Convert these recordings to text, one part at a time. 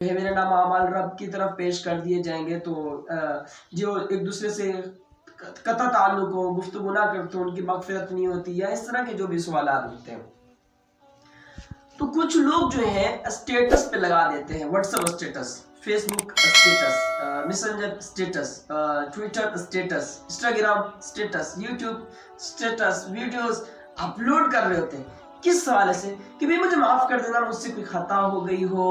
ہے میرے نام اعمال رب کی طرف پیش کر دیے جائیں گے، تو جو ایک دوسرے سے قطع تعلق ہو، گفتگو نہ کرتے، ان کی مغفرت نہیں ہوتی، یا اس طرح کے جو بھی سوالات ہوتے ہیں، تو کچھ لوگ جو ہے اسٹیٹس پہ لگا دیتے ہیں، WhatsApp status, Facebook status, Messenger status, Twitter status, Instagram status, YouTube status, videos upload کر رہے ہوتے ہیں۔ کس حوالے سے کہ بھئی مجھے معاف کر دینا، مجھ سے کوئی خطا ہو گئی ہو،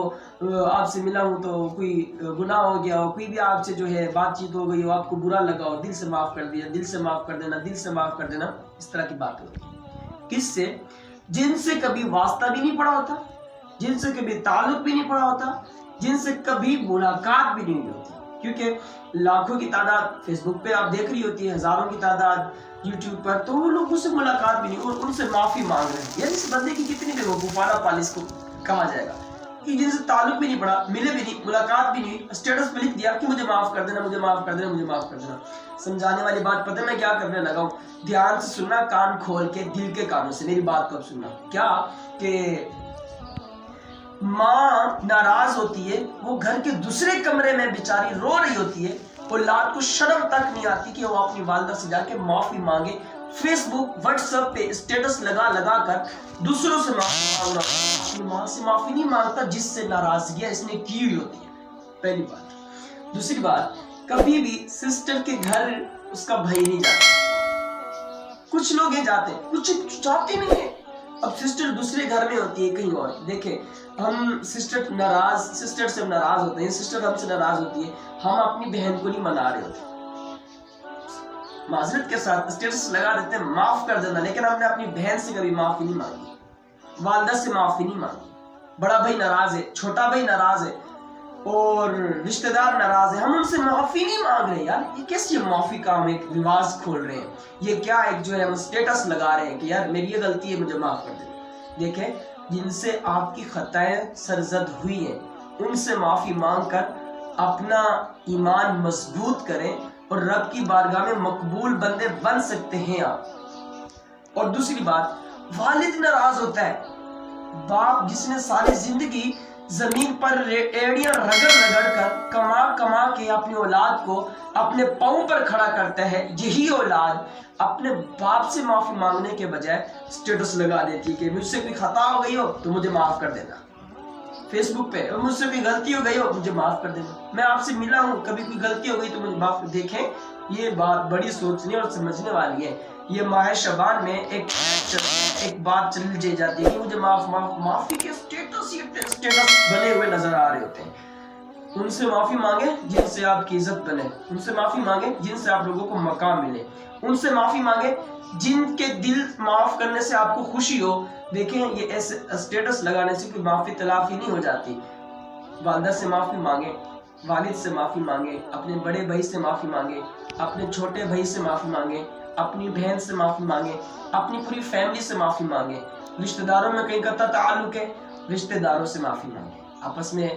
آپ سے ملا ہوں تو کوئی گناہ ہو گیا ہو، کوئی بھی آپ سے جو ہے بات چیت ہو گئی ہو، آپ کو برا لگا ہو، دل سے معاف کر دیا، دل سے معاف کر دینا، دل سے معاف کر دینا، اس طرح کی بات ہوتی ہے۔ کس سے؟ جن سے کبھی واسطہ بھی نہیں پڑا ہوتا، جن سے کبھی تعلق بھی نہیں پڑا ہوتا، جن سے کبھی ملاقات بھی نہیں ہوتی، کیونکہ لاکھوں کی تعداد فیس بک پہ آپ دیکھ رہی ہوتی ہے، ہزاروں کی تعداد یوٹیوب پر، تو وہ لوگ اس سے ملاقات بھی نہیں، اور ان سے معافی مانگ رہے ہیں۔ یعنی اس بندے کی کتنی بے وقوفانہ پالیس کو کہا جائے گا کہ جن سے تعلق بھی نہیں پڑا، ملے بھی نہیں، ملاقات بھی نہیں، اسٹیٹس پہ لکھ دیا کہ مجھے معاف کر دینا، مجھے معاف کر دینا، مجھے معاف کر دینا۔ سمجھانے والی بات پتہ میں کیا کرنے لگا ہوں؟ دھیان سے سننا، کان کھول کے، دل کے کانوں سے میری بات کو اب سننا۔ کیا کہ ماں ناراض ہوتی ہے، وہ گھر کے دوسرے کمرے میں بیچاری رو رہی ہوتی ہے، اولاد کو شرم تک نہیں آتی کہ وہ اپنی والدہ سے جا کے معافی مانگے، فیس بک واٹس ایپ پہ اسٹیٹس لگا لگا کر دوسروں سے معافی مانگ رہا ہے، اپنی ماں سے معافی نہیں مانگتا جس سے ناراضگیاں اس نے کی ہوئی ہوتی ہے۔ پہلی بات۔ دوسری بات، کبھی بھی سسٹر کے گھر اس کا بھائی نہیں جاتا۔ کچھ لوگ ہیں جاتے ہیں، کچھ جاتے نہیں ہیں۔ اب سسٹر دوسرے گھر میں ہوتی ہے کہیں اور، دیکھیں ہم سسٹر سے ناراض ہوتے ہیں، سسٹر ہم سے ناراض ہوتی ہے، ہم اپنی بہن کو نہیں منا رہے ہوتے، معذرت کے ساتھ اسٹیٹس لگا دیتے ہیں معاف کر دینا، لیکن ہم نے اپنی بہن سے کبھی معافی نہیں مانگی، والدہ سے معافی نہیں مانگی۔ بڑا بھائی ناراض ہے، چھوٹا بھائی ناراض ہے، اور رشتہ دار ناراض ہے، ہم ان سے معافی نہیں مانگ رہے۔ یار یہ کیسے معافی کا ہم ایک رواج کھول رہے ہیں؟ یہ کیا ایک جو ہے ہم اسٹیٹس لگا رہے ہیں کہ یار میری یہ غلطی ہے، مجھے معاف کر دیں۔ دیکھیں جن سے آپ کی خطائیں سرزد ہوئی ہیں، ان سے معافی مانگ کر اپنا ایمان مضبوط کریں، اور رب کی بارگاہ میں مقبول بندے بن سکتے ہیں آپ۔ اور دوسری بات، والد ناراض ہوتا ہے، باپ جس نے ساری زندگی زمین پر ایڑیاں رگڑ رگڑ کر کما کما کے اپنی اولاد کو اپنے پاؤں پر کھڑا کرتا ہے، یہی اولاد اپنے باپ سے معافی مانگنے کے بجائے اسٹیٹس لگا دیتی ہے کہ مجھ سے کوئی خطا ہو گئی ہو تو مجھے معاف کر دینا، فیس بک پہ مجھ سے کوئی غلطی ہو گئی ہو مجھے معاف کر دینا، میں آپ سے ملا ہوں کبھی کوئی غلطی ہو گئی تو مجھے معاف کر۔ دیکھیں یہ بات بڑی سوچنے اور سمجھنے والی ہے۔ یہ ماہ شعبان میں ایک بات چل جاتی ہے کہ مجھے معافی کے اسٹیٹس بنے ہوئے نظر آ رہے ہوتے ہیں۔ ان سے معافی مانگے جن سے آپ کی عزت بنے، ان سے معافی مانگے جن سے آپ لوگوں کو مقام ملے، ان سے معافی مانگے جن کے دل معاف کرنے سے آپ کو خوشی ہو۔ دیکھیں یہ ایسے اسٹیٹس لگانے سے کوئی معافی تلافی نہیں ہو جاتی۔ والدہ سے معافی مانگے، والد سے معافی مانگے، اپنے بڑے بھائی سے معافی مانگے، اپنے چھوٹے بھائی سے معافی مانگے، اپنی بہن سے معافی مانگے، اپنی پوری فیملی سے معافی مانگے، رشتہ داروں میں کہیں قطع تعلق ہے، رشتہ داروں سے معافی مانگے، آپس میں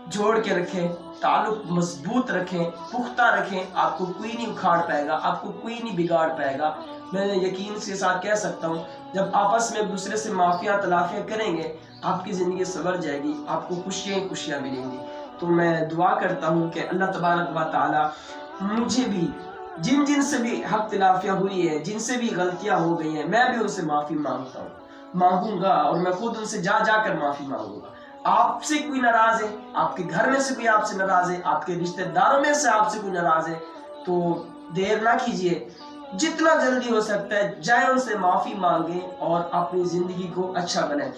جوڑ کے رکھیں، تعلق مضبوط رکھیں، پختہ رکھیں، آپ کو کوئی نہیں اکھاڑ پائے گا، آپ کو کوئی نہیں بگاڑ پائے گا۔ میں یقین کے ساتھ کہہ سکتا ہوں جب آپس میں ایک دوسرے سے معافیاں تلافیاں کریں گے، آپ کی زندگی سنور جائے گی، آپ کو خوشیاں ملیں گی۔ تو میں دعا کرتا ہوں کہ اللہ تبارک و تعالی مجھے بھی جن سے بھی حق تلافیاں ہوئی ہے، جن سے بھی غلطیاں ہو گئی ہیں، میں بھی ان سے معافی مانگوں گا، اور میں خود ان سے جا کر معافی مانگوں گا۔ آپ سے کوئی ناراض ہے، آپ کے گھر میں سے کوئی آپ سے ناراض ہے، آپ کے رشتہ داروں میں سے آپ سے کوئی ناراض ہے، تو دیر نہ کیجیے، جتنا جلدی ہو سکتا ہے جائیں ان سے معافی مانگیں اور اپنی زندگی کو اچھا بنائیں۔